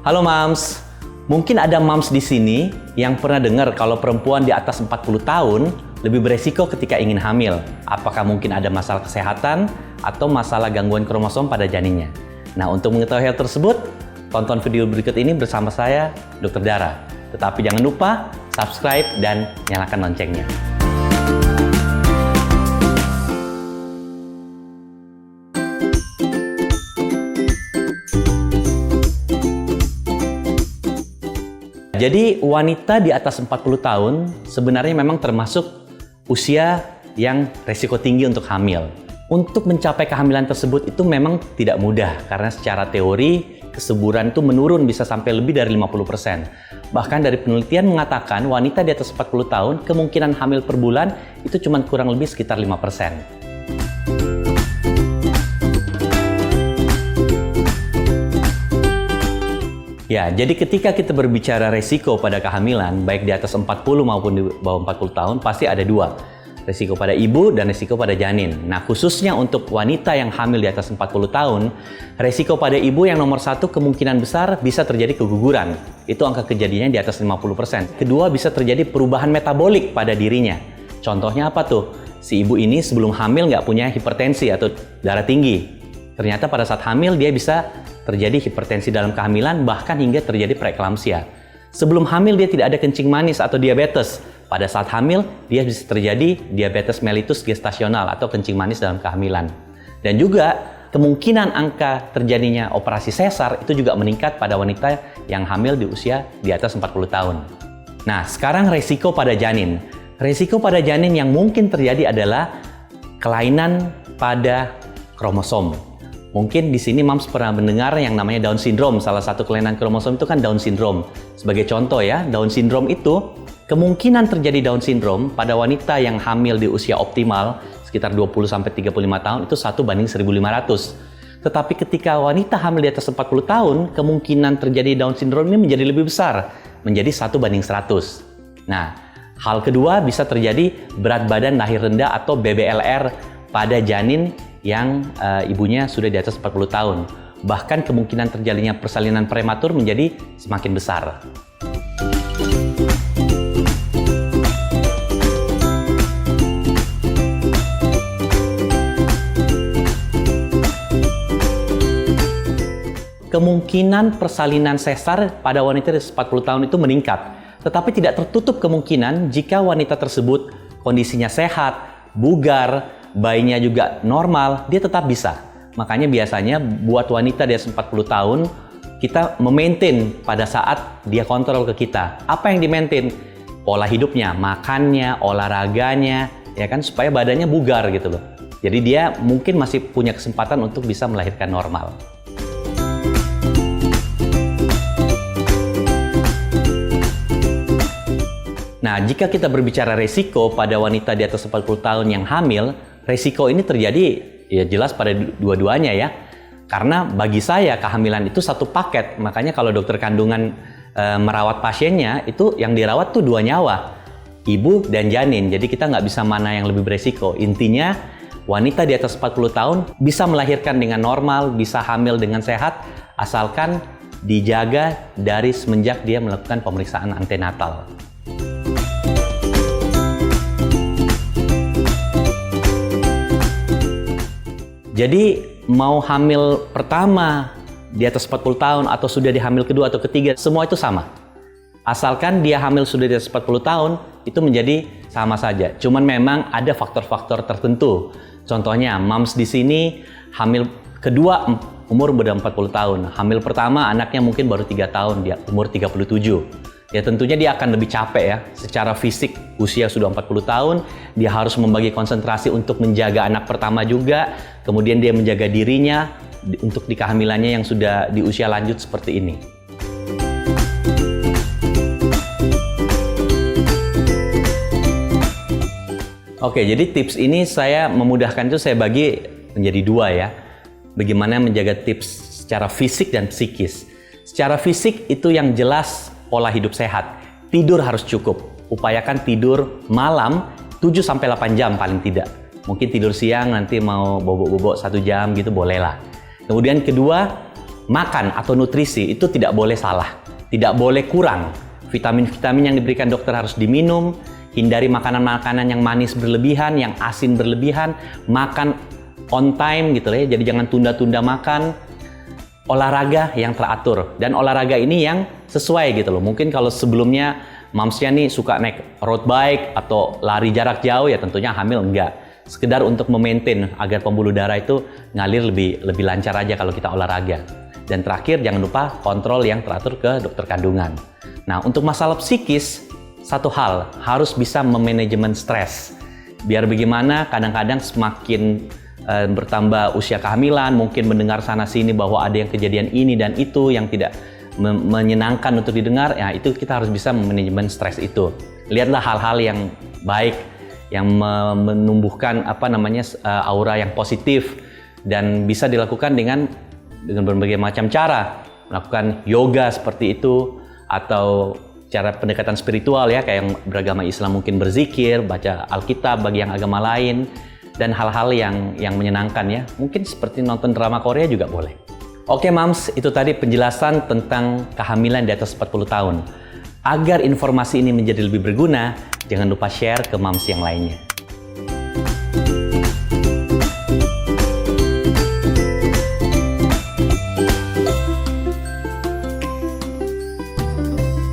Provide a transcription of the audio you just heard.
Halo Mams, mungkin ada Mams di sini yang pernah dengar kalau perempuan di atas 40 tahun lebih beresiko ketika ingin hamil. Apakah mungkin ada masalah kesehatan atau masalah gangguan kromosom pada janinnya? Nah, untuk mengetahui hal tersebut, tonton video berikut ini bersama saya, Dr. Dara. Tetapi jangan lupa subscribe dan nyalakan loncengnya. Jadi wanita di atas 40 tahun sebenarnya memang termasuk usia yang resiko tinggi untuk hamil. Untuk mencapai kehamilan tersebut itu memang tidak mudah karena secara teori kesuburan itu menurun bisa sampai lebih dari 50%. Bahkan dari penelitian mengatakan wanita di atas 40 tahun kemungkinan hamil per bulan itu cuma kurang lebih sekitar 5%. Ya, jadi ketika kita berbicara resiko pada kehamilan, baik di atas 40 maupun di bawah 40 tahun, pasti ada dua. Resiko pada ibu dan resiko pada janin. Nah, khususnya untuk wanita yang hamil di atas 40 tahun, resiko pada ibu yang nomor satu kemungkinan besar bisa terjadi keguguran. Itu angka kejadiannya di atas 50%. Kedua, bisa terjadi perubahan metabolik pada dirinya. Contohnya apa tuh? Si ibu ini sebelum hamil nggak punya hipertensi atau darah tinggi. Ternyata pada saat hamil dia bisa terjadi hipertensi dalam kehamilan, bahkan hingga terjadi preeklamsia. Sebelum hamil dia tidak ada kencing manis atau diabetes. Pada saat hamil dia bisa terjadi diabetes mellitus gestasional atau kencing manis dalam kehamilan. Dan juga kemungkinan angka terjadinya operasi sesar itu juga meningkat pada wanita yang hamil di usia di atas 40 tahun. Nah, sekarang resiko pada janin. Resiko pada janin yang mungkin terjadi adalah kelainan pada kromosom. Mungkin di sini Mams pernah mendengar yang namanya Down syndrome. Salah satu kelainan kromosom itu kan Down syndrome. Sebagai contoh ya, Down syndrome itu kemungkinan terjadi Down syndrome pada wanita yang hamil di usia optimal sekitar 20-35 tahun itu 1/1500. Tetapi ketika wanita hamil di atas 40 tahun, kemungkinan terjadi Down syndrome ini menjadi lebih besar, menjadi 1/100. Nah, hal kedua bisa terjadi berat badan lahir rendah atau BBLR pada janin yang ibunya sudah di atas 40 tahun. Bahkan kemungkinan terjadinya persalinan prematur menjadi semakin besar. Kemungkinan persalinan sesar pada wanita di 40 tahun itu meningkat. Tetapi tidak tertutup kemungkinan jika wanita tersebut kondisinya sehat, bugar, bayinya juga normal, dia tetap bisa. Makanya biasanya buat wanita di atas 40 tahun, kita memaintain pada saat dia kontrol ke kita. Apa yang di-maintain? Pola hidupnya, makannya, olahraganya, ya kan, supaya badannya bugar gitu loh. Jadi dia mungkin masih punya kesempatan untuk bisa melahirkan normal. Nah, jika kita berbicara resiko pada wanita di atas 40 tahun yang hamil, resiko ini terjadi ya jelas pada dua-duanya ya. Karena bagi saya kehamilan itu satu paket. Makanya kalau dokter kandungan merawat pasiennya, itu yang dirawat tuh dua nyawa, ibu dan janin. Jadi kita nggak bisa mana yang lebih beresiko. Intinya wanita di atas 40 tahun bisa melahirkan dengan normal, bisa hamil dengan sehat, asalkan dijaga dari semenjak dia melakukan pemeriksaan antenatal. Jadi mau hamil pertama di atas 40 tahun atau sudah dihamil kedua atau ketiga, semua itu sama. Asalkan dia hamil sudah di atas 40 tahun, itu menjadi sama saja. Cuman memang ada faktor-faktor tertentu. Contohnya, Mams di sini hamil kedua umur udah 40 tahun. Hamil pertama anaknya mungkin baru 3 tahun, dia umur 37. Ya tentunya dia akan lebih capek ya, secara fisik usia sudah 40 tahun, dia harus membagi konsentrasi untuk menjaga anak pertama juga, kemudian dia menjaga dirinya untuk di kehamilannya yang sudah di usia lanjut seperti ini. Oke, jadi tips ini saya memudahkan itu saya bagi menjadi dua ya. Bagaimana menjaga tips secara fisik dan psikis. Secara fisik itu yang jelas pola hidup sehat. Tidur harus cukup. Upayakan tidur malam 7-8 jam paling tidak. Mungkin tidur siang nanti mau bobok-bobok 1 jam gitu bolehlah. Kemudian kedua, makan atau nutrisi itu tidak boleh salah, tidak boleh kurang. Vitamin-vitamin yang diberikan dokter harus diminum, hindari makanan-makanan yang manis berlebihan, yang asin berlebihan, makan on time gitu ya, jadi jangan tunda-tunda makan. Olahraga yang teratur, dan olahraga ini yang sesuai gitu loh. Mungkin kalau sebelumnya mamsnya nih suka naik road bike atau lari jarak jauh, ya tentunya hamil enggak. Sekedar untuk memaintain agar pembuluh darah itu ngalir lebih lancar aja kalau kita olahraga. Dan terakhir, jangan lupa kontrol yang teratur ke dokter kandungan. Nah, untuk masalah psikis, satu hal, harus bisa memanajemen stres. Biar bagaimana kadang-kadang semakin bertambah usia kehamilan, mungkin mendengar sana-sini bahwa ada yang kejadian ini dan itu yang tidak menyenangkan untuk didengar, ya itu kita harus bisa memanajemen stres itu. Lihatlah hal-hal yang baik, yang menumbuhkan aura yang positif, dan bisa dilakukan dengan berbagai macam cara. Melakukan yoga seperti itu, atau cara pendekatan spiritual ya, kayak yang beragama Islam mungkin berzikir, baca Alkitab bagi yang agama lain, dan hal-hal yang menyenangkan ya. Mungkin seperti nonton drama Korea juga boleh. Oke Mams, itu tadi penjelasan tentang kehamilan di atas 40 tahun. Agar informasi ini menjadi lebih berguna, jangan lupa share ke Mams yang lainnya.